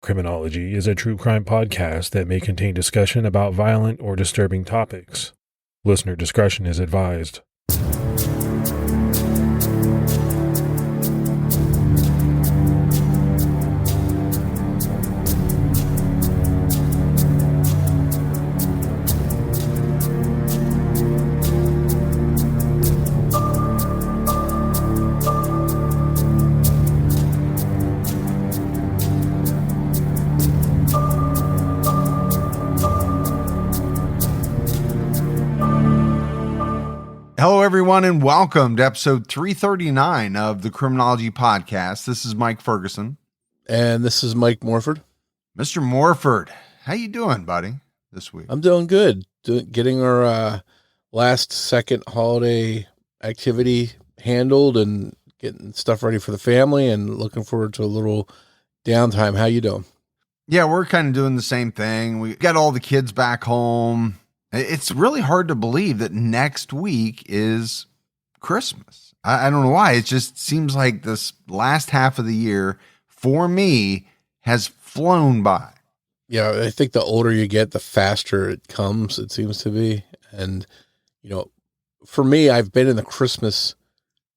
Criminology is a true crime podcast that may contain discussion about violent or disturbing topics. Listener discretion is advised. Hello, everyone, and welcome to episode 339 of the Criminology podcast. This is Mike Ferguson. And this is Mike Morford. Mr. Morford, how you doing, buddy, this week? I'm doing good. Getting our last second holiday activity handled and getting stuff ready for the family and looking forward to a little downtime. How you doing? Yeah, we're kind of doing the same thing. We got all the kids back home. It's really hard to believe that next week is Christmas. I don't know why. It just seems like this last half of the year, for me, has flown by. Yeah, I think the older you get, the faster it comes, it seems to be. And, you know, for me, I've been in the Christmas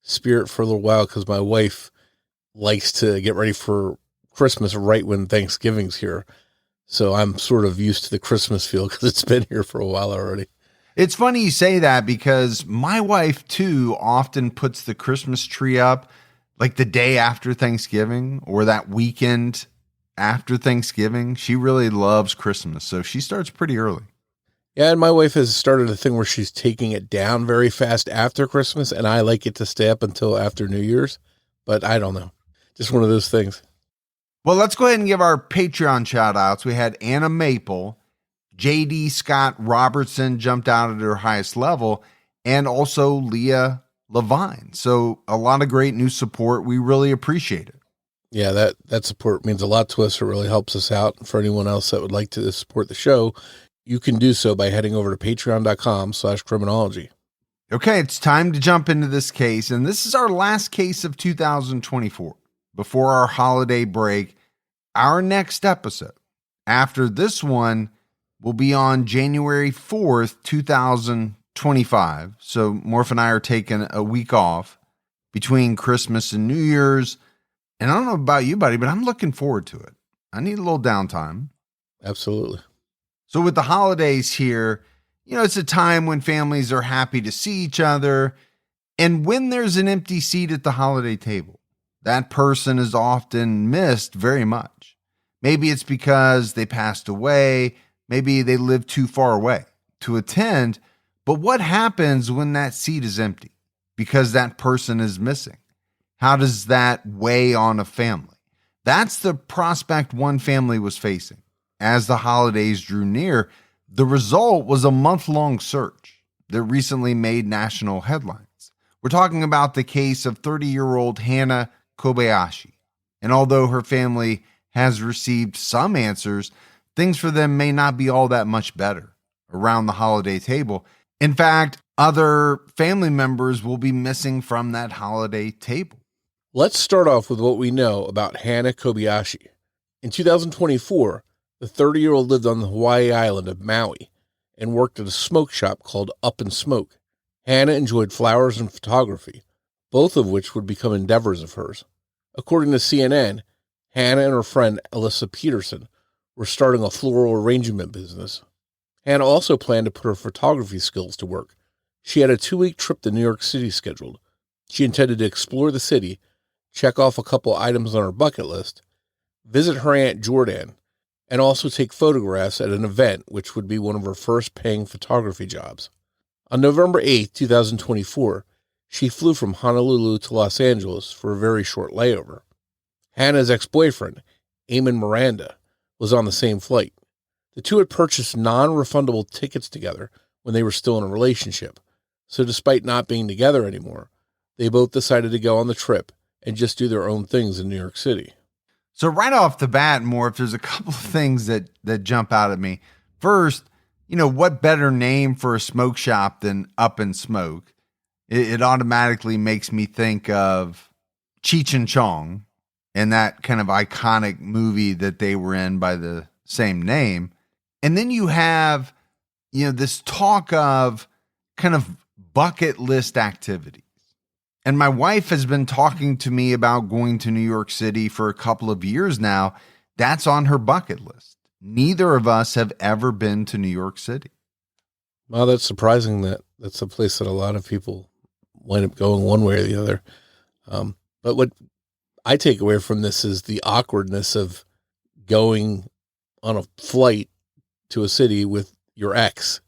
spirit for a little while because my wife likes to get ready for Christmas right when Thanksgiving's here. So I'm sort of used to the Christmas feel because it's been here for a while already. It's funny you say that because my wife, too, often puts the Christmas tree up like the day after Thanksgiving or that weekend after Thanksgiving. She really loves Christmas, so she starts pretty early. Yeah, and my wife has started a thing where she's taking it down very fast after Christmas, and I like it to stay up until after New Year's. But I don't know. Just one of those things. Well, let's go ahead and give our Patreon shout outs. We had Anna Maple, JD Scott Robertson jumped out at her highest level, and also Leah Levine. So a lot of great new support. We really appreciate it. Yeah, that support means a lot to us. It really helps us out. For anyone else that would like to support the show, you can do so by heading over to patreon.com/criminology. Okay, it's time to jump into this case. And this is our last case of 2024. Before our holiday break, our next episode after this one will be on January 4th, 2025. So Morph and I are taking a week off between Christmas and New Year's. And I don't know about you, buddy, but I'm looking forward to it. I need a little downtime. Absolutely. So with the holidays here, you know, it's a time when families are happy to see each other. And when there's an empty seat at the holiday table, that person is often missed very much. Maybe it's because they passed away. Maybe they live too far away to attend. But what happens when that seat is empty because that person is missing? How does that weigh on a family? That's the prospect one family was facing. As the holidays drew near, the result was a month-long search that recently made national headlines. We're talking about the case of 30-year-old Hannah Kobayashi. And although her family has received some answers, things for them may not be all that much better around the holiday table. In fact, other family members will be missing from that holiday table. Let's start off with what we know about Hannah Kobayashi. In 2024, the 30-year-old lived on the Hawaii island of Maui and worked at a smoke shop called Up and Smoke. Hannah enjoyed flowers and photography, both of which would become endeavors of hers. According to CNN, Hannah and her friend Alyssa Peterson were starting a floral arrangement business. Hannah also planned to put her photography skills to work. She had a 2-week trip to New York City scheduled. She intended to explore the city, check off a couple items on her bucket list, visit her Aunt Jordan, and also take photographs at an event which would be one of her first paying photography jobs. On November 8, 2024, she flew from Honolulu to Los Angeles for a very short layover. Hannah's ex-boyfriend, Eamon Miranda, was on the same flight. The two had purchased non-refundable tickets together when they were still in a relationship, so despite not being together anymore, they both decided to go on the trip and just do their own things in New York City. So right off the bat, Morph, there's a couple of things that jump out at me. First, you know, what better name for a smoke shop than Up and Smoke? It automatically makes me think of Cheech and Chong and that kind of iconic movie that they were in by the same name. And then you have, this talk of kind of bucket list activities. And my wife has been talking to me about going to New York City for a couple of years now. That's on her bucket list. Neither of us have ever been to New York City. Well, that's surprising that that's a place that a lot of people wind up going one way or the other. But what I take away from this is the awkwardness of going on a flight to a city with your ex.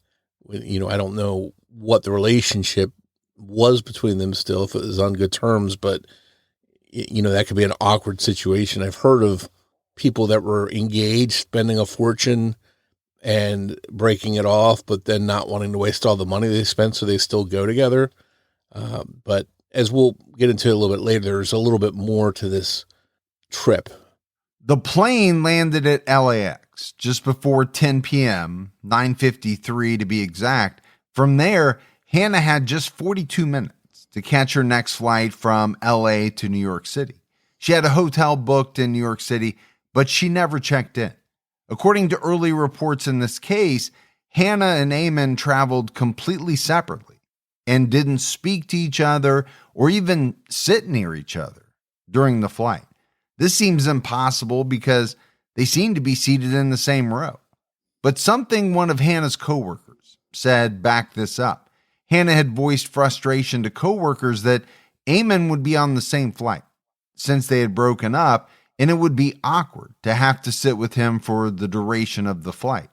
I don't know what the relationship was between them still, if it was on good terms, but that could be an awkward situation. I've heard of people that were engaged, spending a fortune and breaking it off, but then not wanting to waste all the money they spent, so they still go together. But as we'll get into a little bit later, there's a little bit more to this trip. The plane landed at LAX just before 10 p.m., 9:53 to be exact. From there, Hannah had just 42 minutes to catch her next flight from LA to New York City. She had a hotel booked in New York City, but she never checked in. According to early reports in this case, Hannah and Eamon traveled completely separately and didn't speak to each other or even sit near each other during the flight. This seems impossible because they seem to be seated in the same row. But something one of Hannah's coworkers said backed this up. Hannah had voiced frustration to coworkers that Eamon would be on the same flight since they had broken up, and it would be awkward to have to sit with him for the duration of the flight.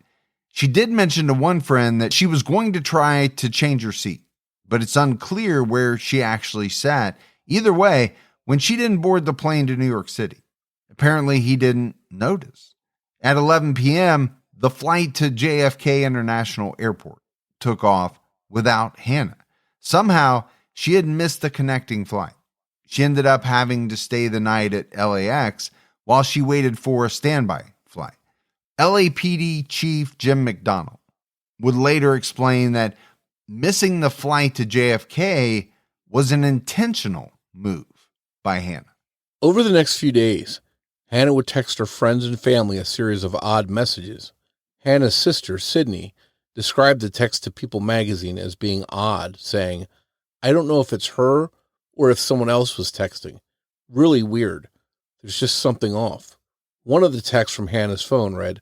She did mention to one friend that she was going to try to change her seat, but it's unclear where she actually sat. Either way, when she didn't board the plane to New York City, apparently he didn't notice. At 11 p.m., the flight to JFK International Airport took off without Hannah. Somehow, she had missed the connecting flight. She ended up having to stay the night at LAX while she waited for a standby flight. LAPD Chief Jim McDonald would later explain that missing the flight to JFK was an intentional move by Hannah. Over the next few days, Hannah would text her friends and family a series of odd messages. Hannah's sister, Sydney, described the text to People magazine as being odd, saying, "I don't know if it's her or if someone else was texting. Really weird. There's just something off." One of the texts from Hannah's phone read,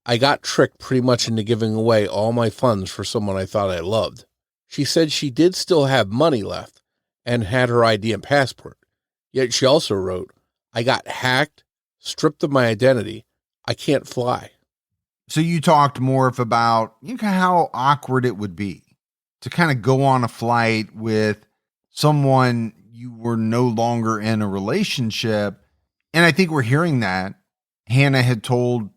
"I got tricked pretty much into giving away all my funds for someone I thought I loved." She said she did still have money left and had her ID and passport. Yet she also wrote, "I got hacked, stripped of my identity. I can't fly." So you talked, Morf, about how awkward it would be to kind of go on a flight with someone you were no longer in a relationship. And I think we're hearing that. Hannah had told,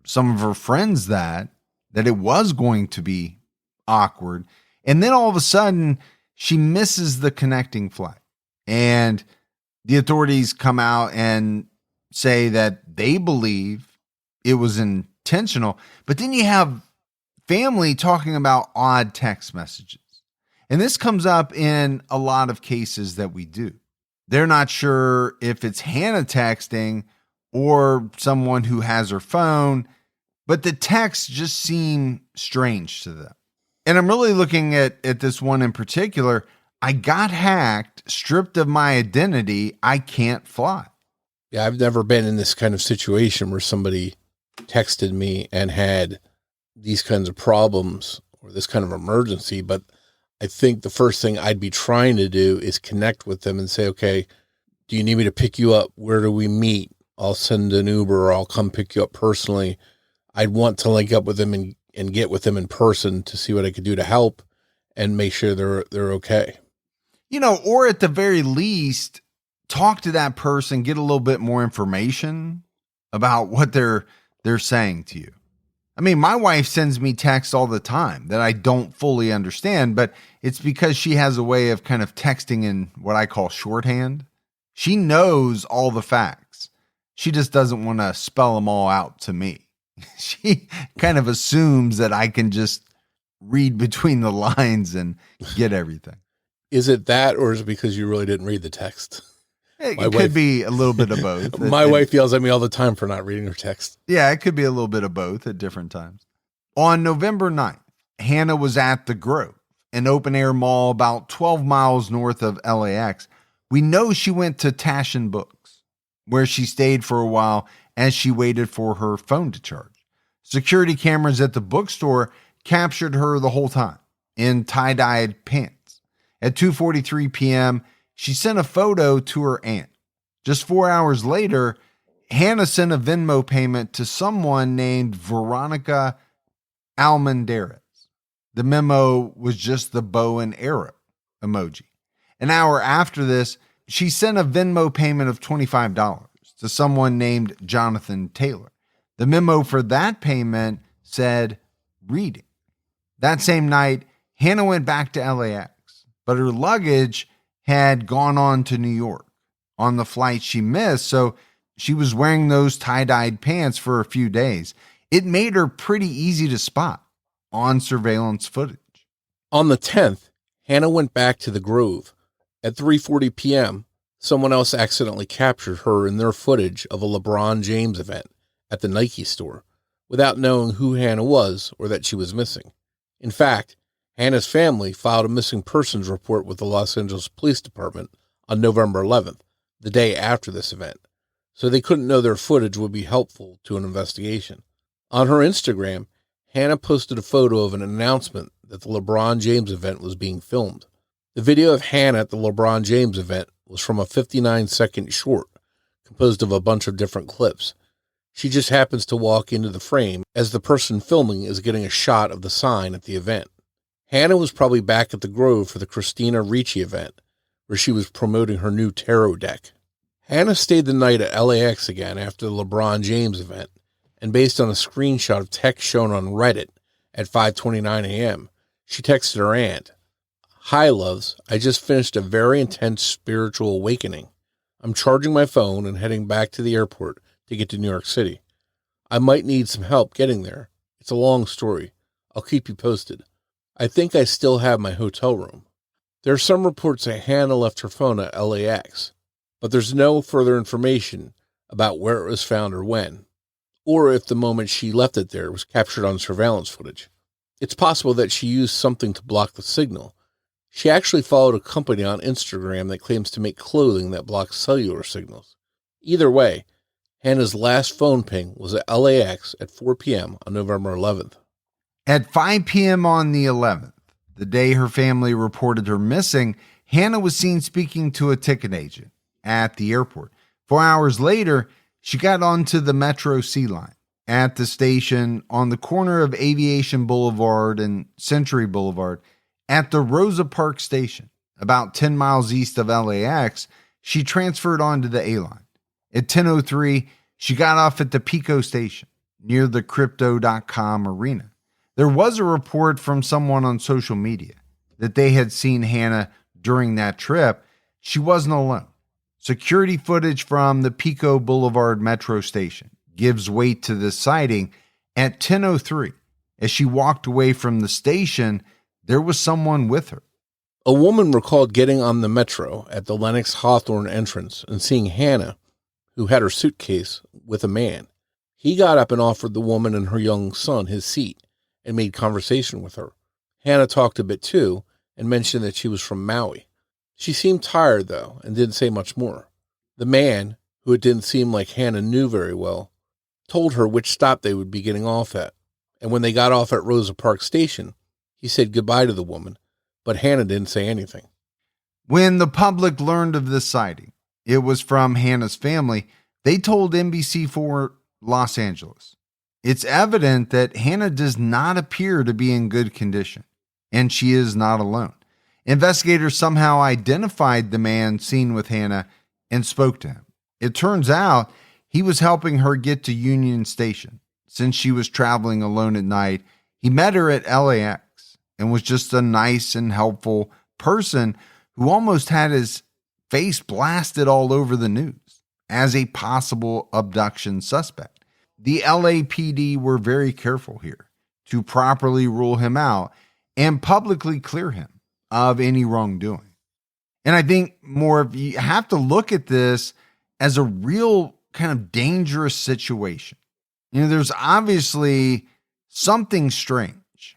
some of her friends that it was going to be awkward. And then all of a sudden she misses the connecting flight. And the authorities come out and say that they believe it was intentional. But then you have family talking about odd text messages. And this comes up in a lot of cases that we do. They're not sure if it's Hannah texting or someone who has her phone, but the texts just seem strange to them. And I'm really looking at this one in particular. "I got hacked, stripped of my identity. I can't fly." Yeah, I've never been in this kind of situation where somebody texted me and had these kinds of problems or this kind of emergency, but I think the first thing I'd be trying to do is connect with them and say, "Okay, do you need me to pick you up? Where do we meet? I'll send an Uber or I'll come pick you up personally." I'd want to link up with them and get with them in person to see what I could do to help and make sure they're okay. Or at the very least, talk to that person, get a little bit more information about what they're saying to you. I mean, my wife sends me texts all the time that I don't fully understand, but it's because she has a way of kind of texting in what I call shorthand. She knows all the facts. She just doesn't want to spell them all out to me. She kind of assumes that I can just read between the lines and get everything. Is it that, or is it because you really didn't read the text? It My could wife- be a little bit of both. My wife yells at me all the time for not reading her text. Yeah, it could be a little bit of both at different times. On November 9th, Hannah was at the Grove, an open-air mall about 12 miles north of LAX. We know she went to Tashin Books, where she stayed for a while as she waited for her phone to charge. Security cameras at the bookstore captured her the whole time in tie-dyed pants. At 2:43 p.m., she sent a photo to her aunt. Just 4 hours later, Hannah sent a Venmo payment to someone named Veronica Almendarez. The memo was just the bow and arrow emoji. An hour after this, she sent a Venmo payment of $25 to someone named Jonathan Taylor. The memo for that payment said, reading. That same night, Hannah went back to LAX, but her luggage had gone on to New York on the flight she missed, so she was wearing those tie-dyed pants for a few days. It made her pretty easy to spot on surveillance footage. On the 10th, Hannah went back to the Grove. At 3:40 p.m., someone else accidentally captured her in their footage of a LeBron James event at the Nike store without knowing who Hannah was or that she was missing. In fact, Hannah's family filed a missing persons report with the Los Angeles Police Department on November 11th, the day after this event, so they couldn't know their footage would be helpful to an investigation. On her Instagram, Hannah posted a photo of an announcement that the LeBron James event was being filmed. The video of Hannah at the LeBron James event was from a 59-second short composed of a bunch of different clips. She just happens to walk into the frame as the person filming is getting a shot of the sign at the event. Hannah was probably back at the Grove for the Christina Ricci event, where she was promoting her new tarot deck. Hannah stayed the night at LAX again after the LeBron James event, and based on a screenshot of text shown on Reddit at 5:29 a.m., she texted her aunt, "Hi, loves. I just finished a very intense spiritual awakening. I'm charging my phone and heading back to the airport to get to New York City. I might need some help getting there. It's a long story. I'll keep you posted. I think I still have my hotel room." There are some reports that Hannah left her phone at LAX, but there's no further information about where it was found or when, or if the moment she left it there was captured on surveillance footage. It's possible that she used something to block the signal. She actually followed a company on Instagram that claims to make clothing that blocks cellular signals. Either way, Hannah's last phone ping was at LAX at 4 p.m. on November 11th. At 5 p.m. on the 11th, the day her family reported her missing, Hannah was seen speaking to a ticket agent at the airport. 4 hours later, she got onto the Metro C line at the station on the corner of Aviation Boulevard and Century Boulevard at the Rosa Parks station, about 10 miles east of LAX. She transferred onto the A line. At 10:03, she got off at the Pico station near the Crypto.com arena. There was a report from someone on social media that they had seen Hannah during that trip. She wasn't alone. Security footage from the Pico Boulevard metro station gives weight to this sighting. At 10:03, as she walked away from the station, there was someone with her. A woman recalled getting on the metro at the Lenox Hawthorne entrance and seeing Hannah, who had her suitcase, with a man. He got up and offered the woman and her young son his seat and made conversation with her. Hannah talked a bit too and mentioned that she was from Maui. She seemed tired, though, and didn't say much more. The man, who it didn't seem like Hannah knew very well, told her which stop they would be getting off at, and when they got off at Rosa Parks Station, he said goodbye to the woman, but Hannah didn't say anything. When the public learned of this sighting, it was from Hannah's family. They told NBC4 Los Angeles. It's evident that Hannah does not appear to be in good condition, and she is not alone. Investigators somehow identified the man seen with Hannah and spoke to him. It turns out he was helping her get to Union Station. Since she was traveling alone at night, he met her at LAX and was just a nice and helpful person who almost had his face blasted all over the news as a possible abduction suspect. The LAPD were very careful here to properly rule him out and publicly clear him of any wrongdoing. And I think more, you have to look at this as a real kind of dangerous situation. There's obviously something strange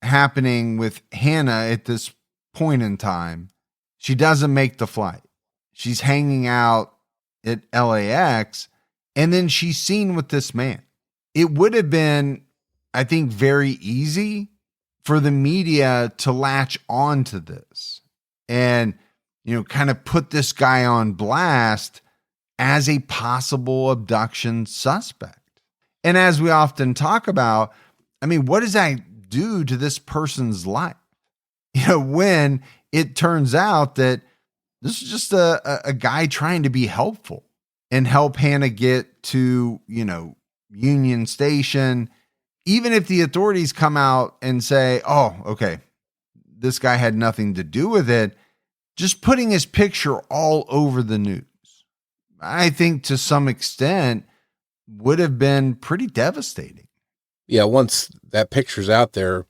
happening with Hannah at this point in time. She doesn't make the flight. She's hanging out at LAX, and then she's seen with this man. It would have been, I think, very easy for the media to latch on to this and, kind of put this guy on blast as a possible abduction suspect. And as we often talk about, what does that do to this person's life? When it turns out that this is just a guy trying to be helpful and help Hannah get to, Union Station. Even if the authorities come out and say, oh, okay, this guy had nothing to do with it, just putting his picture all over the news, I think to some extent would have been pretty devastating. Yeah, once that picture's out there,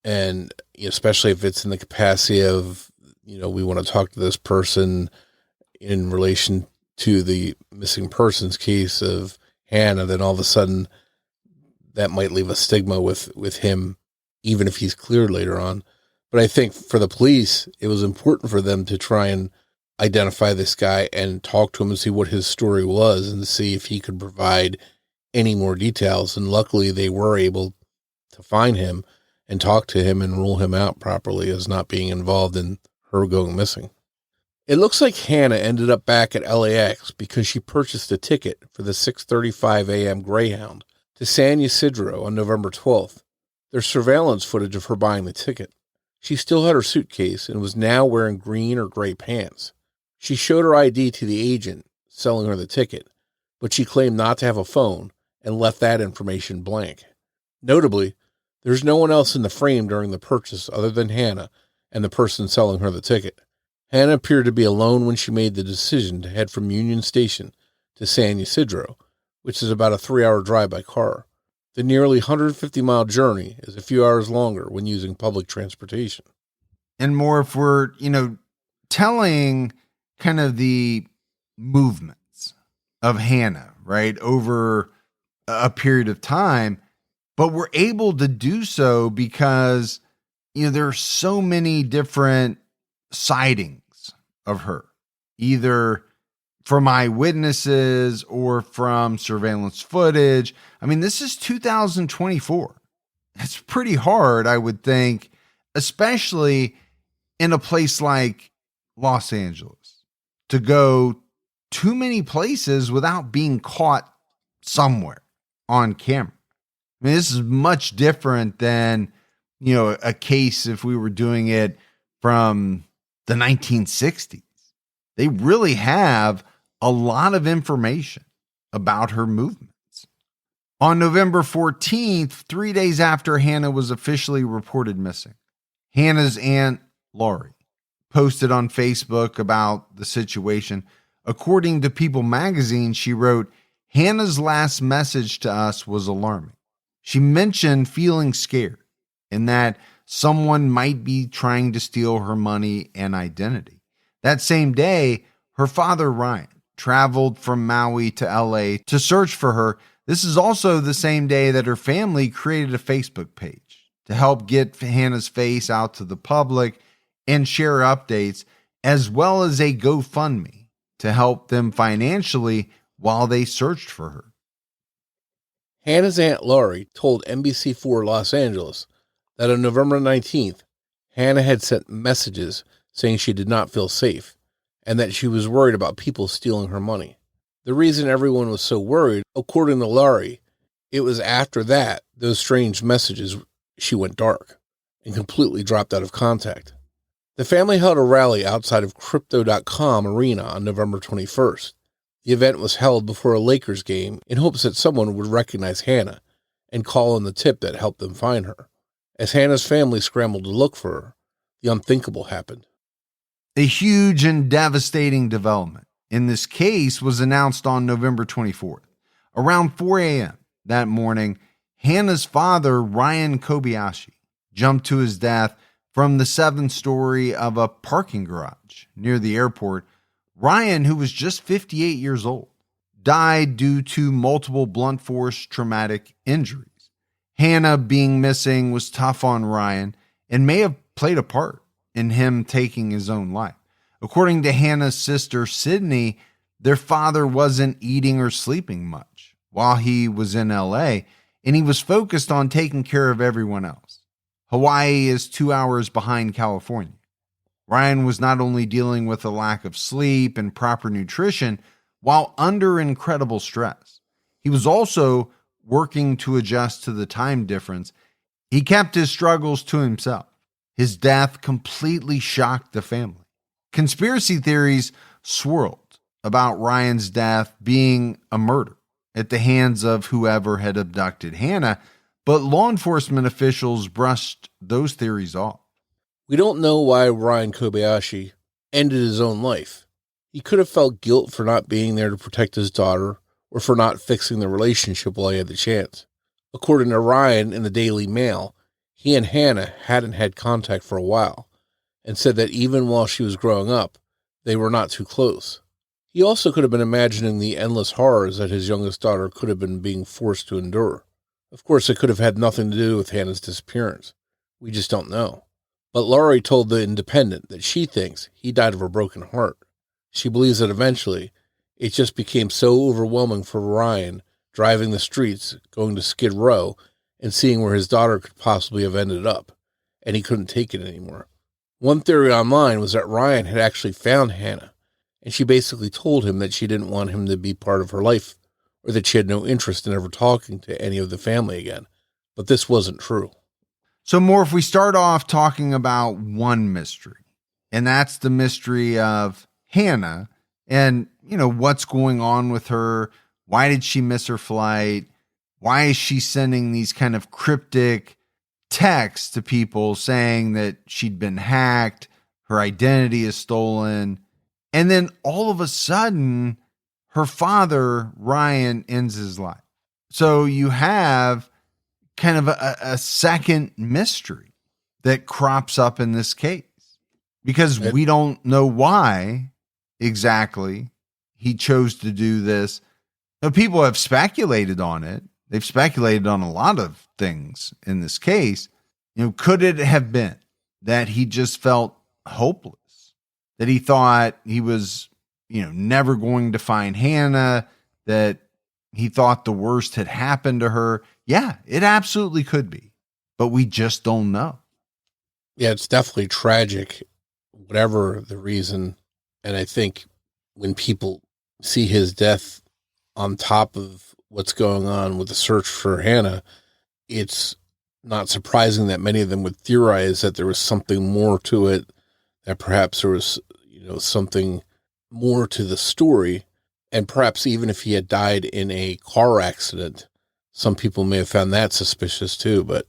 and especially if it's in the capacity of, we want to talk to this person in relation to the missing persons case of Hannah, then all of a sudden that might leave a stigma with him, even if he's cleared later on. But I think for the police, it was important for them to try and identify this guy and talk to him and see what his story was and see if he could provide any more details. And luckily they were able to find him and talk to him and rule him out properly as not being involved in her going missing. It looks like Hannah ended up back at LAX because she purchased a ticket for the 6:35 a.m. Greyhound to San Ysidro on November 12th. There's surveillance footage of her buying the ticket. She still had her suitcase and was now wearing green or gray pants. She showed her ID to the agent selling her the ticket, but she claimed not to have a phone and left that information blank. Notably, there's no one else in the frame during the purchase other than Hannah and the person selling her the ticket. Hannah appeared to be alone when she made the decision to head from Union Station to San Ysidro, which is about a 3-hour drive by car. The nearly 150-mile journey is a few hours longer when using public transportation. And more if we're, telling kind of the movements of Hannah, right, over a period of time, but we're able to do so because, there are so many different sightings of her, either from eyewitnesses or from surveillance footage. This is 2024. It's pretty hard, I would think, especially in a place like Los Angeles, to go too many places without being caught somewhere on camera. This is much different than, a case if we were doing it from the 1960s. They really have a lot of information about her movements. On November 14th, 3 days after Hannah was officially reported missing, Hannah's aunt, Laurie, posted on Facebook about the situation. According to People magazine, she wrote, "Hannah's last message to us was alarming. She mentioned feeling scared and that someone might be trying to steal her money and identity." That same day, her father, Ryan, traveled from Maui to LA to search for her. This is also the same day that her family created a Facebook page to help get Hannah's face out to the public and share updates, as well as a GoFundMe to help them financially while they searched for her. Hannah's aunt Laurie told NBC4 Los Angeles that on November 19th, Hannah had sent messages saying she did not feel safe and that she was worried about people stealing her money. The reason everyone was so worried, according to Laurie, it was after that, those strange messages, she went dark and completely dropped out of contact. The family held a rally outside of Crypto.com arena on November 21st. The event was held before a Lakers game in hopes that someone would recognize Hannah and call in the tip that helped them find her. As Hannah's family scrambled to look for her, the unthinkable happened. A huge and devastating development in this case was announced on November 24th. Around 4 a.m. that morning, Hannah's father, Ryan Kobayashi, jumped to his death from the 7th story of a parking garage near the airport. Ryan, who was just 58 years old, died due to multiple blunt force traumatic injuries. Hannah being missing was tough on Ryan and may have played a part in him taking his own life. According to Hannah's sister, Sydney, their father wasn't eating or sleeping much while he was in LA, and he was focused on taking care of everyone else. Hawaii is 2 hours behind California. Ryan was not only dealing with a lack of sleep and proper nutrition while under incredible stress, he was also working to adjust to the time difference. He kept his struggles to himself. His death completely shocked the family. Conspiracy theories swirled about Ryan's death being a murder at the hands of whoever had abducted Hannah, but law enforcement officials brushed those theories off. We don't know why Ryan Kobayashi ended his own life. He could have felt guilt for not being there to protect his daughter or for not fixing the relationship while he had the chance. According to Ryan in the Daily Mail, he and Hannah hadn't had contact for a while and said that even while she was growing up, they were not too close. He also could have been imagining the endless horrors that his youngest daughter could have been being forced to endure. Of course, it could have had nothing to do with Hannah's disappearance. We just don't know. But Laurie told The Independent that she thinks he died of a broken heart. She believes that eventually it just became so overwhelming for Ryan driving the streets, going to Skid Row, and seeing where his daughter could possibly have ended up, and he couldn't take it anymore. One theory online was that Ryan had actually found Hannah, and she basically told him that she didn't want him to be part of her life, or that she had no interest in ever talking to any of the family again. But this wasn't true. So, Morf, we start off talking about one mystery, and that's the mystery of Hannah and, what's going on with her. Why did she miss her flight? Why is she sending these kind of cryptic texts to people saying that she'd been hacked, her identity is stolen, and then all of a sudden, her father, Ryan, ends his life. So you have kind of a second mystery that crops up in this case because we don't know why exactly he chose to do this. Now, people have speculated on it. They've speculated on a lot of things in this case. Could it have been that he just felt hopeless, that he thought he was, never going to find Hannah, that he thought the worst had happened to her? Yeah, it absolutely could be, but we just don't know. Yeah, it's definitely tragic, whatever the reason. And I think when people see his death on top of what's going on with the search for Hannah, it's not surprising that many of them would theorize that there was something more to it, that perhaps there was, something more to the story. And perhaps even if he had died in a car accident, some people may have found that suspicious too. But,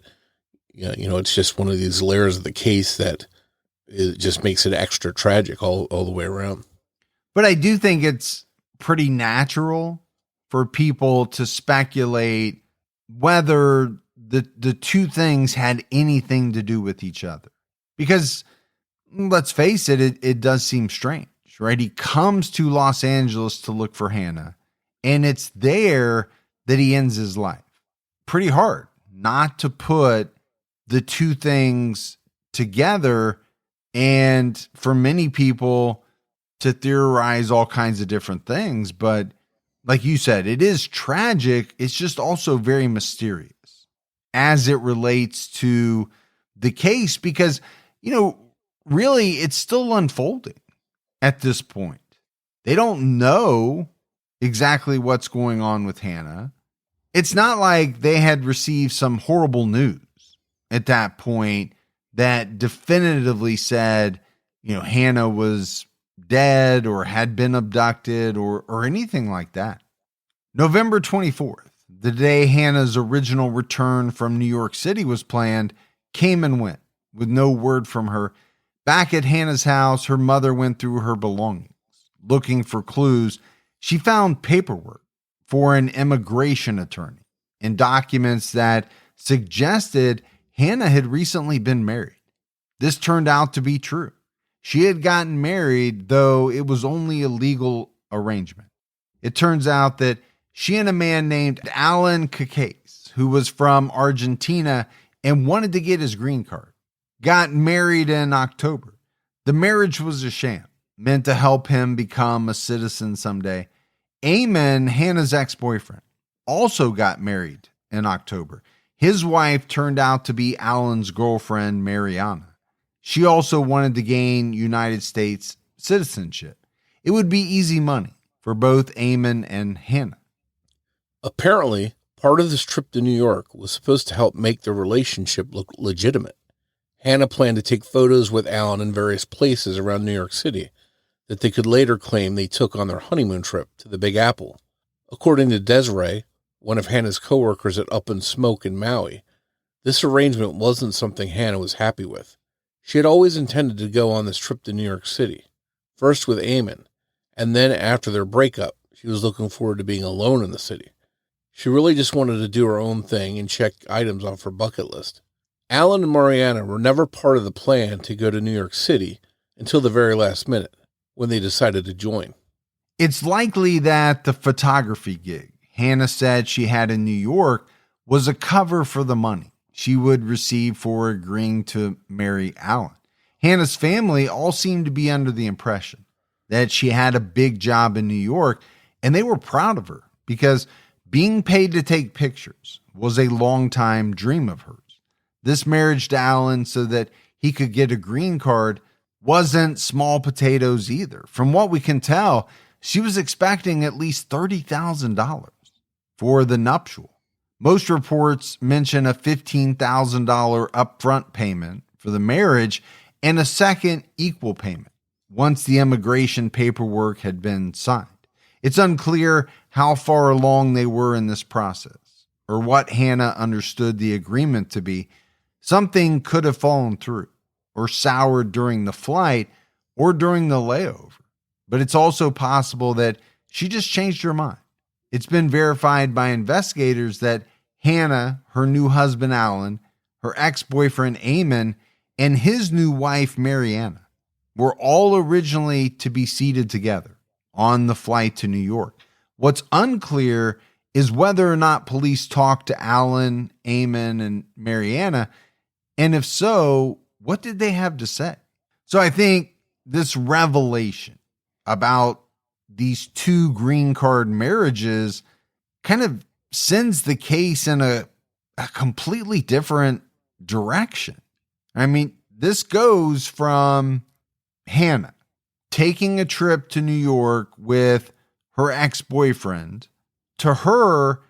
it's just one of these layers of the case that it just makes it extra tragic all the way around. But I do think it's pretty natural for people to speculate whether the two things had anything to do with each other. Because let's face it, it does seem strange, right? He comes to Los Angeles to look for Hannah, and it's there that he ends his life. Pretty hard not to put the two things together, and for many people to theorize all kinds of different things. But like you said, it is tragic. It's just also very mysterious as it relates to the case because, really it's still unfolding at this point. They don't know exactly what's going on with Hannah. It's not like they had received some horrible news at that point that definitively said, Hannah was dead or had been abducted or anything like that. November 24th, the day Hannah's original return from New York City was planned, came and went with no word from her. Back at Hannah's house, her mother went through her belongings, looking for clues. She found paperwork for an immigration attorney and documents that suggested Hannah had recently been married. This turned out to be true. She had gotten married, though it was only a legal arrangement. It turns out that she and a man named Alan Kobayashi, who was from Argentina and wanted to get his green card, got married in October. The marriage was a sham, meant to help him become a citizen someday. Eamon, Hannah's ex-boyfriend, also got married in October. His wife turned out to be Alan's girlfriend, Mariana. She also wanted to gain United States citizenship. It would be easy money for both Eamon and Hannah. Apparently, part of this trip to New York was supposed to help make their relationship look legitimate. Hannah planned to take photos with Alan in various places around New York City that they could later claim they took on their honeymoon trip to the Big Apple. According to Desiree, one of Hannah's coworkers at Up and Smoke in Maui, this arrangement wasn't something Hannah was happy with. She had always intended to go on this trip to New York City, first with Eamon, and then after their breakup, she was looking forward to being alone in the city. She really just wanted to do her own thing and check items off her bucket list. Alan and Mariana were never part of the plan to go to New York City until the very last minute, when they decided to join. It's likely that the photography gig Hannah said she had in New York was a cover for the money she would receive for agreeing to marry Alan. Hannah's family all seemed to be under the impression that she had a big job in New York, and they were proud of her because being paid to take pictures was a long-time dream of hers. This marriage to Alan so that he could get a green card wasn't small potatoes either. From what we can tell, she was expecting at least $30,000 for the nuptial. Most reports mention a $15,000 upfront payment for the marriage and a second equal payment once the immigration paperwork had been signed. It's unclear how far along they were in this process or what Hannah understood the agreement to be. Something could have fallen through or soured during the flight or during the layover. But it's also possible that she just changed her mind. It's been verified by investigators that Hannah, her new husband Alan, her ex-boyfriend Eamon, and his new wife Mariana were all originally to be seated together on the flight to New York. What's unclear is whether or not police talked to Alan, Eamon, and Mariana, and if so, what did they have to say? So I think this revelation about these two green card marriages kind of sends the case in a completely different direction. I mean, this goes from Hannah taking a trip to New York with her ex-boyfriend to her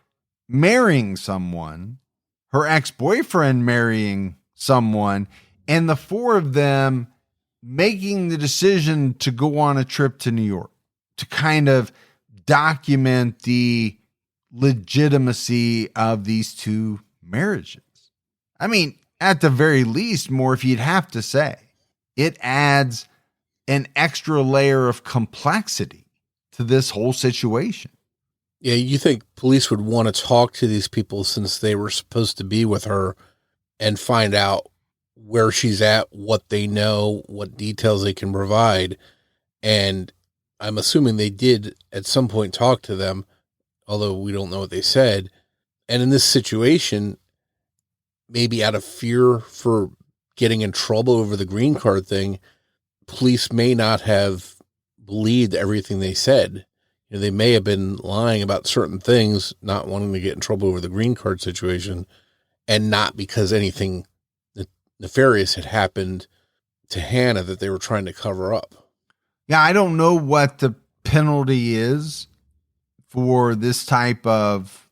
marrying someone, her ex-boyfriend marrying someone, and the four of them making the decision to go on a trip to New York to kind of document the legitimacy of these two marriages. I mean, at the very least, Morf, you'd have to say it adds an extra layer of complexity to this whole situation. Yeah, you think police would want to talk to these people since they were supposed to be with her and find out where she's at, what they know, what details they can provide. And I'm assuming they did at some point talk to them, although we don't know what they said. And in this situation, maybe out of fear for getting in trouble over the green card thing, police may not have believed everything they said. You know, they may have been lying about certain things, not wanting to get in trouble over the green card situation, and not because anything nefarious had happened to Hannah that they were trying to cover up. Yeah, I don't know what the penalty is for this type of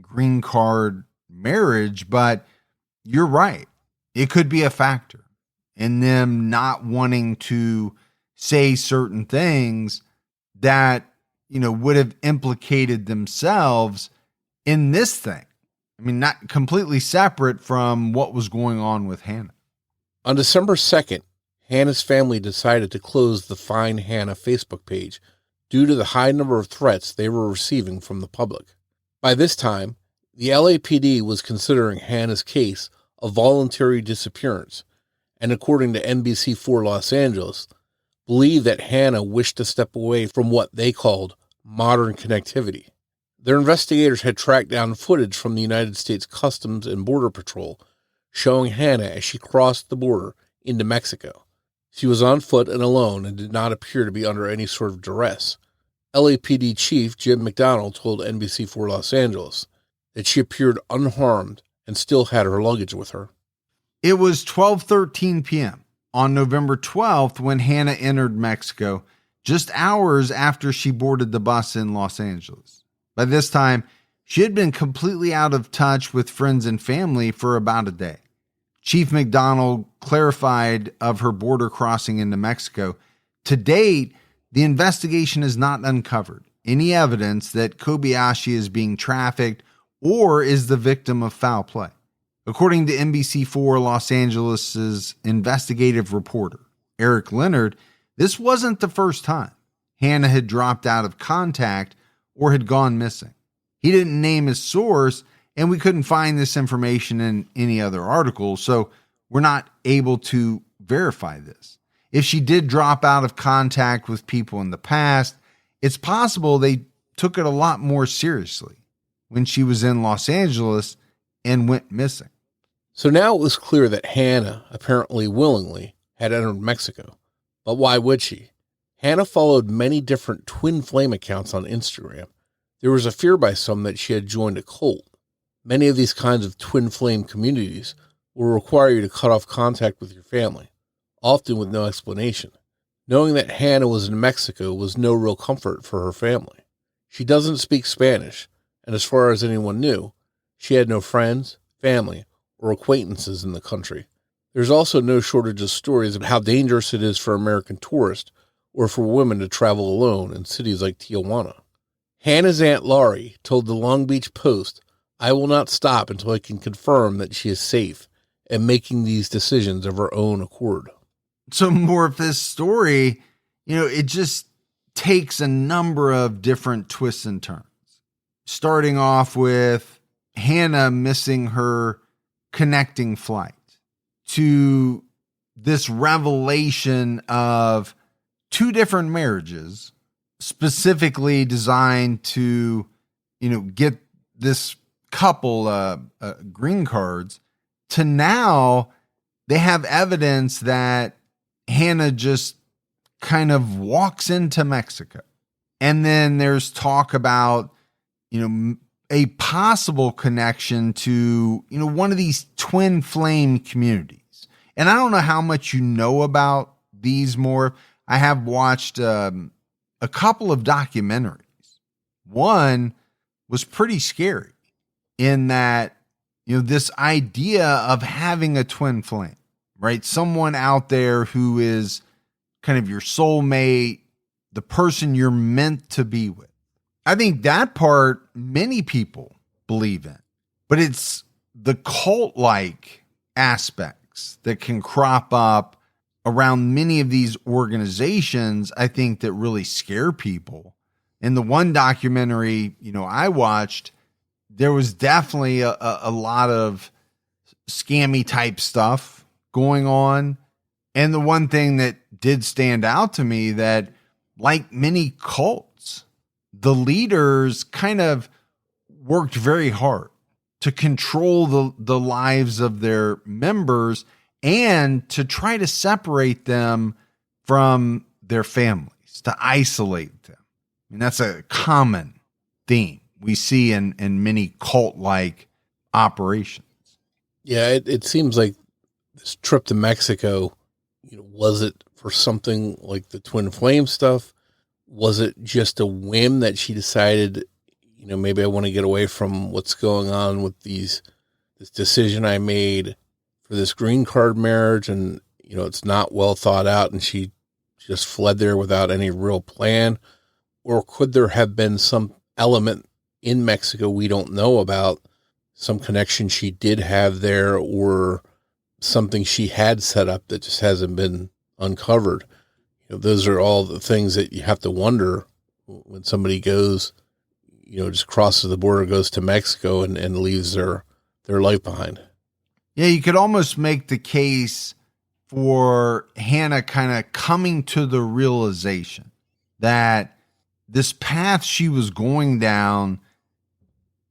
green card marriage, but you're right. It could be a factor in them not wanting to say certain things that, you know, would have implicated themselves in this thing. I mean, not completely separate from what was going on with Hannah. On December 2nd, Hannah's family decided to close the Find Hannah Facebook page due to the high number of threats they were receiving from the public. By this time, the LAPD was considering Hannah's case a voluntary disappearance, and according to NBC4 Los Angeles, believe that Hannah wished to step away from what they called modern connectivity. Their investigators had tracked down footage from the United States Customs and Border Patrol showing Hannah as she crossed the border into Mexico. She was on foot and alone and did not appear to be under any sort of duress. LAPD Chief Jim McDonald told NBC4 Los Angeles that she appeared unharmed and still had her luggage with her. It was 12:13 p.m. on November 12th when Hannah entered Mexico, just hours after she boarded the bus in Los Angeles. By this time, she had been completely out of touch with friends and family for about a day. Chief McDonald clarified of her border crossing into Mexico. To date, the investigation has not uncovered any evidence that Kobayashi is being trafficked or is the victim of foul play. According to NBC4 Los Angeles' investigative reporter, Eric Leonard, this wasn't the first time Hannah had dropped out of contact or had gone missing. He didn't name his source, and we couldn't find this information in any other article, so we're not able to verify this. If she did drop out of contact with people in the past, it's possible they took it a lot more seriously when she was in Los Angeles and went missing. So now it was clear that Hannah, apparently willingly, had entered Mexico. But why would she? Hannah followed many different twin flame accounts on Instagram. There was a fear by some that she had joined a cult. Many of these kinds of twin flame communities will require you to cut off contact with your family, often with no explanation. Knowing that Hannah was in Mexico was no real comfort for her family. She doesn't speak Spanish, and as far as anyone knew, she had no friends, family, or acquaintances in the country. There's also no shortage of stories of how dangerous it is for American tourists or for women to travel alone in cities like Tijuana. Hannah's Aunt Laurie told the Long Beach Post, "I will not stop until I can confirm that she is safe and making these decisions of her own accord." So more of this story, it just takes a number of different twists and turns. Starting off with Hannah missing her connecting flight to this revelation of two different marriages specifically designed to, get this couple green cards, to now they have evidence that Hannah just kind of walks into Mexico. And then there's talk about, a possible connection to, one of these twin flame communities. And I don't know how much you know about these more. I have watched a couple of documentaries. One was pretty scary in that, this idea of having a twin flame, right? Someone out there who is kind of your soulmate, the person you're meant to be with. I think that part many people believe in, but it's the cult-like aspects that can crop up around many of these organizations, I think, that really scare people. In the one documentary, I watched, there was definitely a lot of scammy type stuff going on. And the one thing that did stand out to me, that like many cults, the leaders kind of worked very hard to control the lives of their members and to try to separate them from their families, to isolate them. I mean, that's a common theme we see in many cult-like operations. Yeah, it seems like this trip to Mexico, was it for something like the twin flame stuff? Was it just a whim that she decided, maybe I want to get away from what's going on with this decision I made for this green card marriage, and, it's not well thought out, and she just fled there without any real plan? Or could there have been some element in Mexico we don't know about, some connection she did have there, or something she had set up that just hasn't been uncovered? Those are all the things that you have to wonder when somebody goes, just crosses the border, goes to Mexico and leaves their life behind. Yeah, you could almost make the case for Hannah kind of coming to the realization that this path she was going down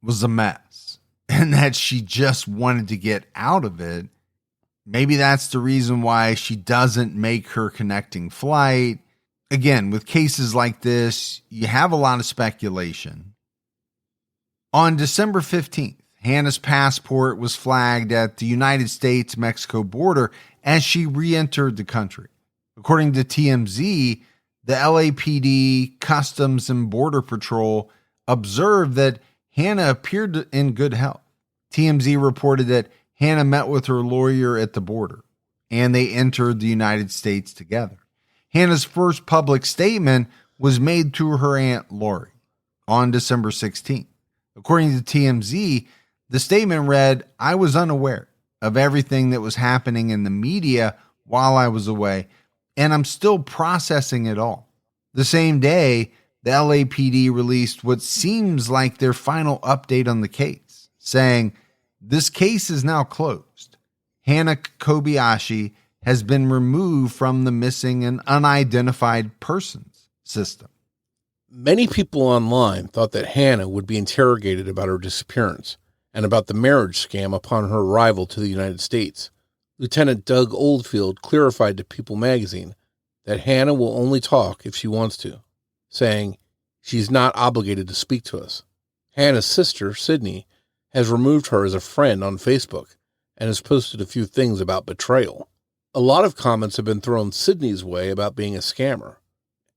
was a mess and that she just wanted to get out of it. Maybe that's the reason why she doesn't make her connecting flight. Again, with cases like this, you have a lot of speculation. On December 15th, Hannah's passport was flagged at the United States-Mexico border as she re-entered the country. According to TMZ, the LAPD, Customs and Border Patrol observed that Hannah appeared in good health. TMZ reported that Hannah met with her lawyer at the border, and they entered the United States together. Hannah's first public statement was made to her Aunt Lori on December 16th. According to TMZ, the statement read, "I was unaware of everything that was happening in the media while I was away, and I'm still processing it all." The same day, the LAPD released what seems like their final update on the case, saying, "This case is now closed. Hannah Kobayashi has been removed from the missing and unidentified persons system." Many people online thought that Hannah would be interrogated about her disappearance and about the marriage scam upon her arrival to the United States. Lieutenant Doug Oldfield clarified to People magazine that Hannah will only talk if she wants to, saying she's not obligated to speak to us. Hannah's sister, Sydney, has removed her as a friend on Facebook and has posted a few things about betrayal. A lot of comments have been thrown Sydney's way about being a scammer,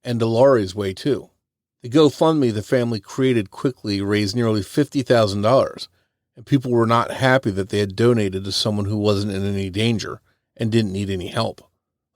and Delari's way too. The GoFundMe the family created quickly raised nearly $50,000, and people were not happy that they had donated to someone who wasn't in any danger and didn't need any help.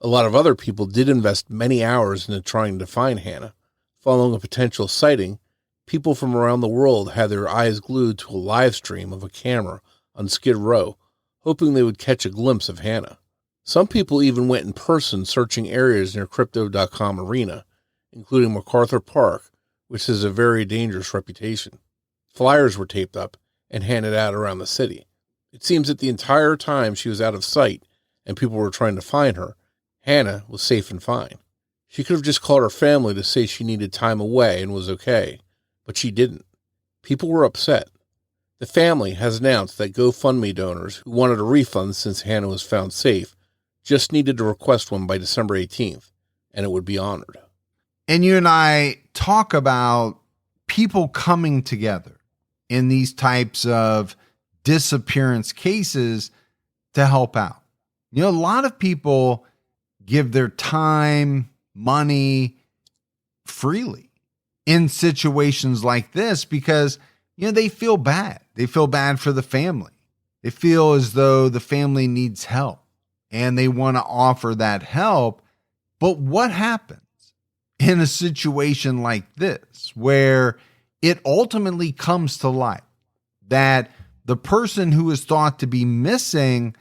A lot of other people did invest many hours into trying to find Hannah. Following a potential sighting, people from around the world had their eyes glued to a live stream of a camera on Skid Row, hoping they would catch a glimpse of Hannah. Some people even went in person searching areas near Crypto.com Arena, including MacArthur Park, which has a very dangerous reputation. Flyers were taped up and handed out around the city. It seems that the entire time she was out of sight and people were trying to find her, Hannah was safe and fine. She could have just called her family to say she needed time away and was okay, but she didn't. People were upset. The family has announced that GoFundMe donors who wanted a refund since Hannah was found safe just needed to request one by December 18th, and it would be honored. And you and I talk about people coming together in these types of disappearance cases to help out. You know, a lot of people give their time, money freely in situations like this because, you know, they feel bad. They feel bad for the family. They feel as though the family needs help and they want to offer that help. But what happens in a situation like this where it ultimately comes to light that the person who is thought to be missing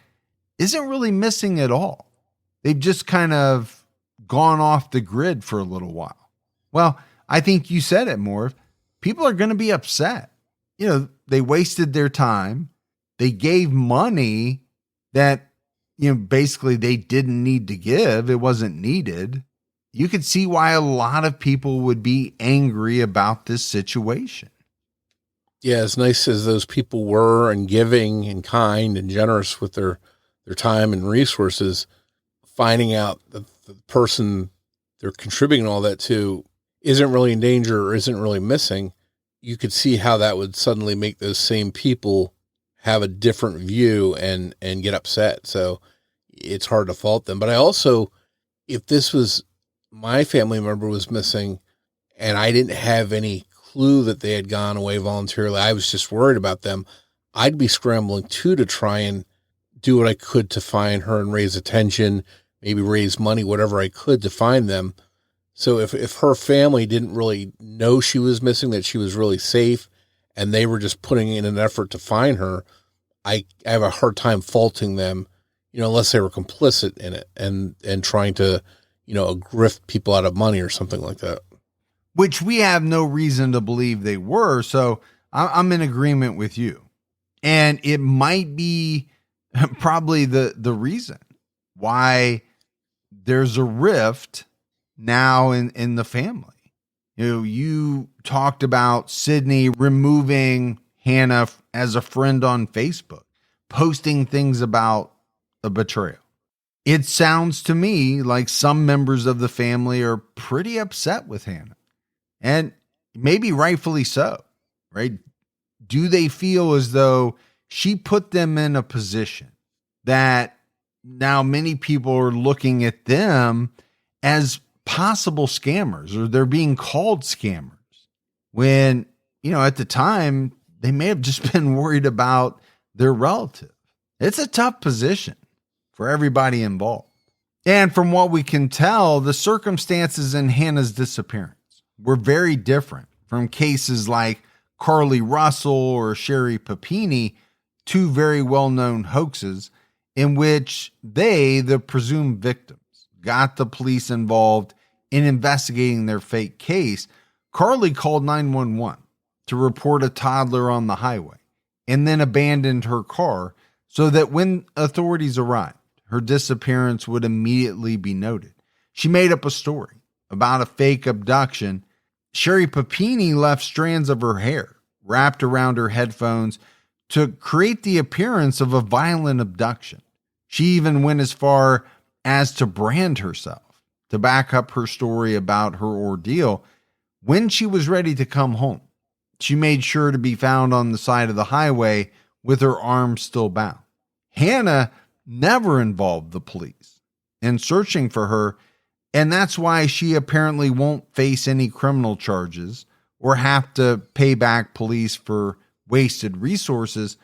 isn't really missing at all? They've just kind of gone off the grid for a little while. Well, I think you said it, Morf. People are going to be upset. You know, they wasted their time. They gave money that, you know, basically they didn't need to give. It wasn't needed. You could see why a lot of people would be angry about this situation. Yeah, as nice as those people were and giving and kind and generous with their time and resources, finding out that the person they're contributing all that to isn't really in danger or isn't really missing, you could see how that would suddenly make those same people have a different view and get upset. So it's hard to fault them. But I also, if this was my family member was missing and I didn't have any clue that they had gone away voluntarily, I was just worried about them, I'd be scrambling too to try and do what I could to find her and raise attention, maybe raise money, whatever I could to find them. So if her family didn't really know she was missing, that she was really safe, and they were just putting in an effort to find her, I have a hard time faulting them, you know, unless they were complicit in it and trying to, you know, grift people out of money or something like that. Which we have no reason to believe they were. So I'm in agreement with you. And it might be probably the reason why there's a rift now in the family. You talked about Sydney removing Hannah as a friend on Facebook, posting things about a betrayal. It sounds to me like some members of the family are pretty upset with Hannah, and maybe rightfully so, right? Do they feel as though she put them in a position that now many people are looking at them as possible scammers, or they're being called scammers, when, at the time they may have just been worried about their relative? It's a tough position for everybody involved. And from what we can tell, the circumstances in Hannah's disappearance were very different from cases like Carly Russell or Sherry Papini, two very well-known hoaxes in which they, the presumed victims, got the police involved in investigating their fake case. Carly called 911 to report a toddler on the highway and then abandoned her car so that when authorities arrived, her disappearance would immediately be noted. She made up a story about a fake abduction. Sherry Papini left strands of her hair wrapped around her headphones to create the appearance of a violent abduction. She even went as far as to brand herself to back up her story about her ordeal. When she was ready to come home, she made sure to be found on the side of the highway with her arms still bound. Hannah never involved the police in searching for her, and that's why she apparently won't face any criminal charges or have to pay back police for wasted resources.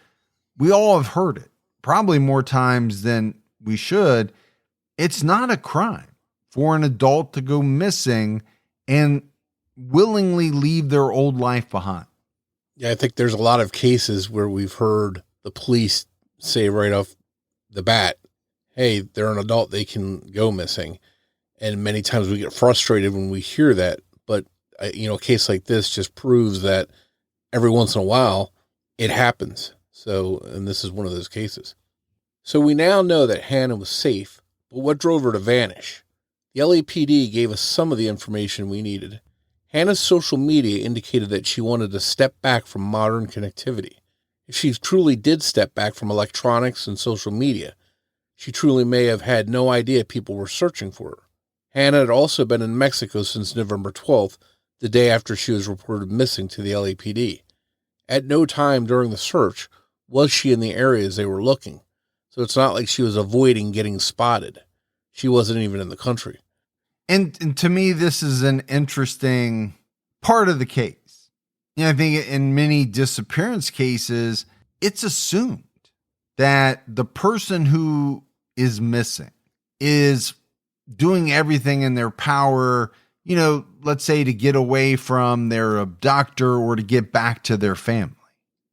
We all have heard it, probably more times than we should. It's not a crime for an adult to go missing and willingly leave their old life behind. Yeah, I think there's a lot of cases where we've heard the police say right off the bat, hey, they're an adult, they can go missing. And many times we get frustrated when we hear that. But, a case like this just proves that every once in a while it happens. So, and this is one of those cases. So we now know that Hannah was safe, but what drove her to vanish? The LAPD gave us some of the information we needed. Hannah's social media indicated that she wanted to step back from modern connectivity. If she truly did step back from electronics and social media, she truly may have had no idea people were searching for her. Hannah had also been in Mexico since November 12th, the day after she was reported missing to the LAPD. At no time during the search was she in the areas they were looking, so it's not like she was avoiding getting spotted. She wasn't even in the country. And to me, this is an interesting part of the case. I think in many disappearance cases, it's assumed that the person who is missing is doing everything in their power, let's say to get away from their abductor or to get back to their family.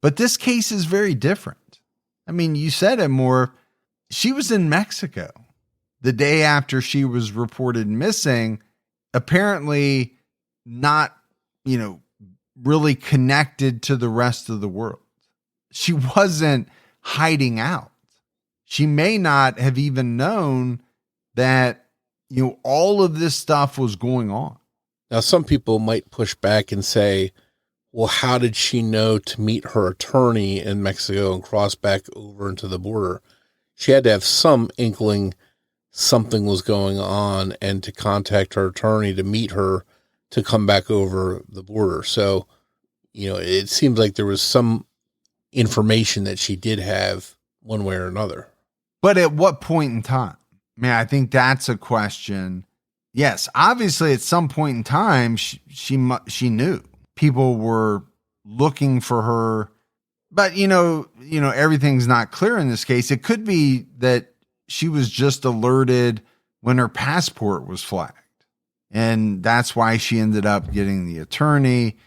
But this case is very different. I mean, you said it more. She was in Mexico the day after she was reported missing, apparently not, really connected to the rest of the world. She wasn't hiding out. She may not have even known that, all of this stuff was going on. Now, some people might push back and say, well, how did she know to meet her attorney in Mexico and cross back over into the border? She had to have some inkling something was going on and to contact her attorney to meet her to come back over the border. So, it seems like there was some information that she did have one way or another. But at what point in time? I think that's a question. Yes, obviously at some point in time, she knew people were looking for her, but everything's not clear in this case. It could be that she was just alerted when her passport was flagged, and that's why she ended up getting the attorney.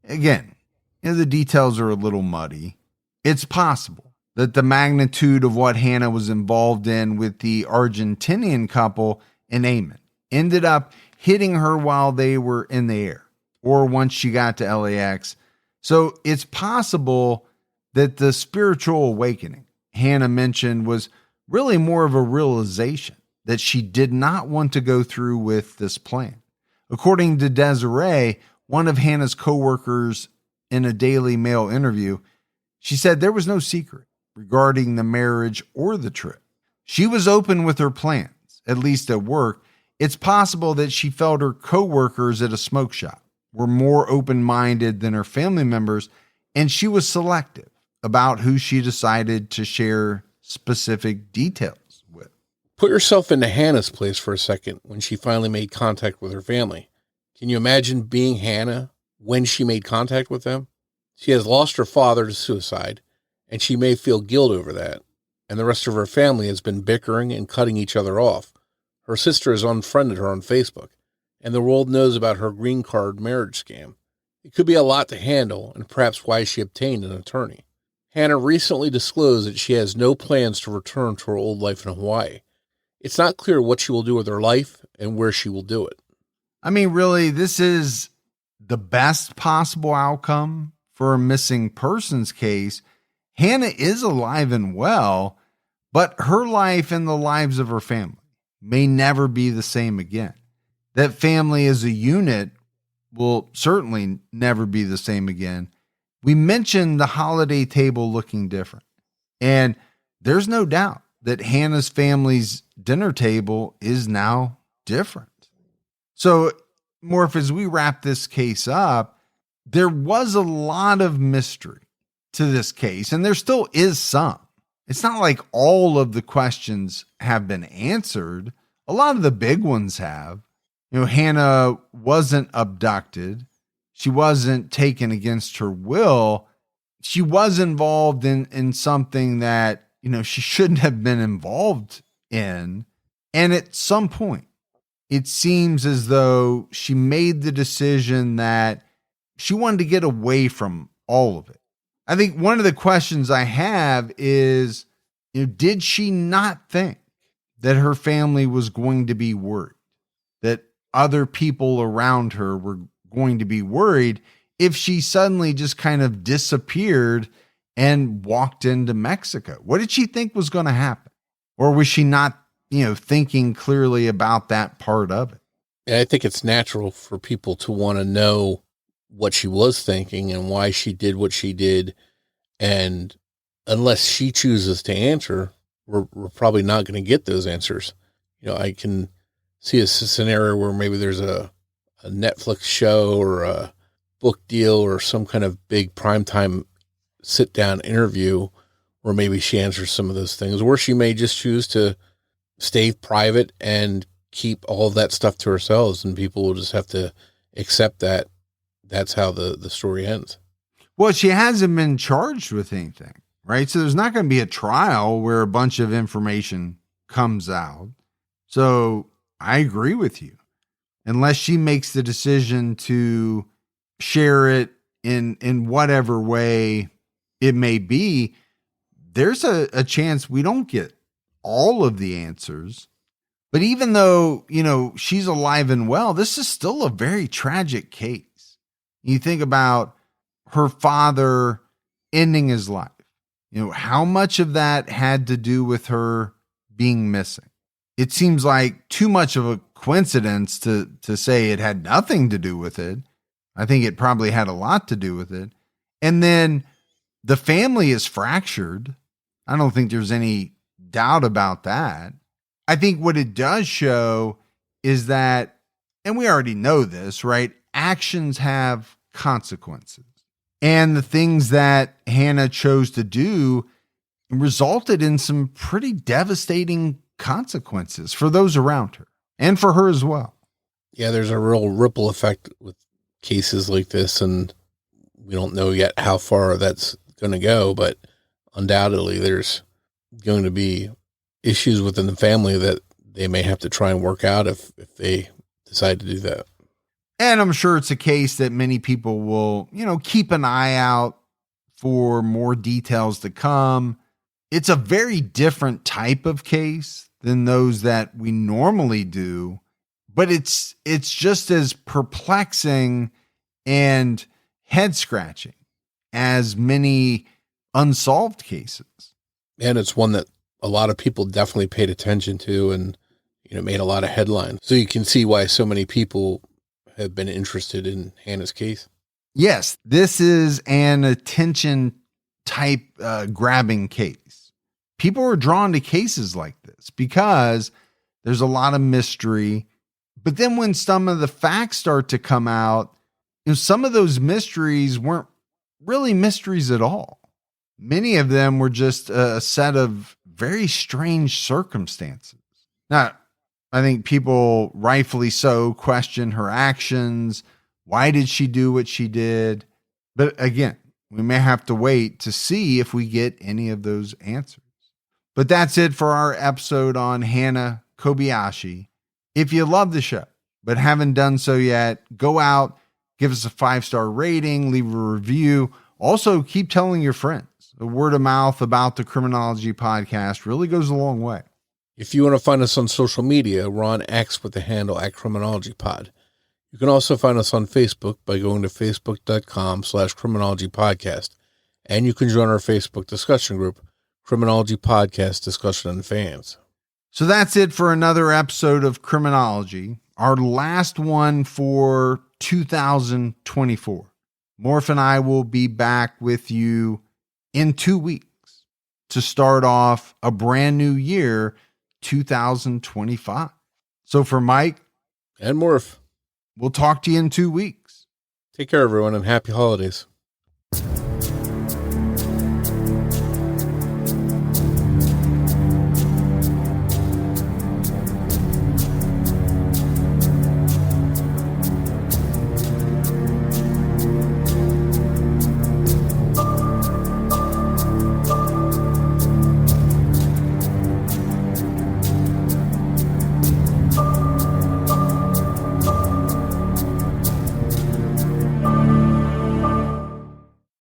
Again, the details are a little muddy. It's possible that the magnitude of what Hannah was involved in with the Argentinian couple in Amman ended up hitting her while they were in the air or once she got to LAX. So it's possible that the spiritual awakening Hannah mentioned was really more of a realization that she did not want to go through with this plan. According to Desiree, one of Hannah's coworkers, in a Daily Mail interview, she said there was no secret regarding the marriage or the trip. She was open with her plans, at least at work. It's possible that she felt her coworkers at a smoke shop were more open-minded than her family members, and she was selective about who she decided to share specific details with. Put yourself into Hannah's place for a second when she finally made contact with her family. Can you imagine being Hannah when she made contact with them? She has lost her father to suicide, and she may feel guilt over that. And the rest of her family has been bickering and cutting each other off. Her sister has unfriended her on Facebook, and the world knows about her green card marriage scam. It could be a lot to handle, and perhaps why she obtained an attorney. Hannah recently disclosed that she has no plans to return to her old life in Hawaii. It's not clear what she will do with her life and where she will do it. I mean, really, this is the best possible outcome for a missing persons case. Hannah is alive and well, but her life and the lives of her family may never be the same again. That family as a unit will certainly never be the same again. We mentioned the holiday table looking different, and there's no doubt that Hannah's family's dinner table is now different. So, Morf, as we wrap this case up, there was a lot of mystery to this case, and there still is some. It's not like all of the questions have been answered. A lot of the big ones have. Hannah wasn't abducted. She wasn't taken against her will. She was involved in something that, she shouldn't have been involved in. And at some point, it seems as though she made the decision that she wanted to get away from all of it. I think one of the questions I have is, did she not think that her family was going to be worried, that other people around her were going to be worried if she suddenly just kind of disappeared and walked into Mexico? What did she think was going to happen? Or was she not, thinking clearly about that part of it? And I think it's natural for people to want to know what she was thinking and why she did what she did. And unless she chooses to answer, we're probably not going to get those answers. I can see a scenario where maybe there's a Netflix show or a book deal or some kind of big primetime sit-down interview where maybe she answers some of those things, or she may just choose to stay private and keep all of that stuff to ourselves, and people will just have to accept that that's how the story ends. Well, she hasn't been charged with anything, right? So there's not going to be a trial where a bunch of information comes out. So I agree with you. Unless she makes the decision to share it in whatever way it may be, there's a chance we don't get all of the answers. But even though, she's alive and well, this is still a very tragic case. You think about her father ending his life. How much of that had to do with her being missing? It seems like too much of a coincidence to say it had nothing to do with it. I think it probably had a lot to do with it. And then the family is fractured. I don't think there's any doubt about that. I think what it does show is that, and we already know this, right? Actions have consequences. And the things that Hannah chose to do resulted in some pretty devastating consequences for those around her and for her as well. Yeah, there's a real ripple effect with cases like this, and we don't know yet how far that's going to go, but undoubtedly there's going to be issues within the family that they may have to try and work out if they decide to do that. And I'm sure it's a case that many people will, keep an eye out for more details to come. It's a very different type of case than those that we normally do, but it's just as perplexing and head scratching as many unsolved cases. And it's one that a lot of people definitely paid attention to and, made a lot of headlines. So you can see why so many people have been interested in Hannah's case. Yes, this is an attention type grabbing case. People are drawn to cases like this because there's a lot of mystery. But then when some of the facts start to come out, some of those mysteries weren't really mysteries at all. Many of them were just a set of very strange circumstances. Now, I think people rightfully so question her actions. Why did she do what she did? But again, we may have to wait to see if we get any of those answers. But that's it for our episode on Hannah Kobayashi. If you love the show, but haven't done so yet, go out, give us a 5-star rating, leave a review. Also, keep telling your friends. The word of mouth about the Criminology podcast really goes a long way. If you want to find us on social media, we're on X with the handle @CriminologyPod. You can also find us on Facebook by going to facebook.com/CriminologyPodcast. And you can join our Facebook discussion group, Criminology Podcast Discussion and Fans. So that's it for another episode of Criminology, our last one for 2024. Morf and I will be back with you in 2 weeks to start off a brand new year, 2025. So for Mike and Morf, we'll talk to you in 2 weeks. Take care, everyone, and happy holidays.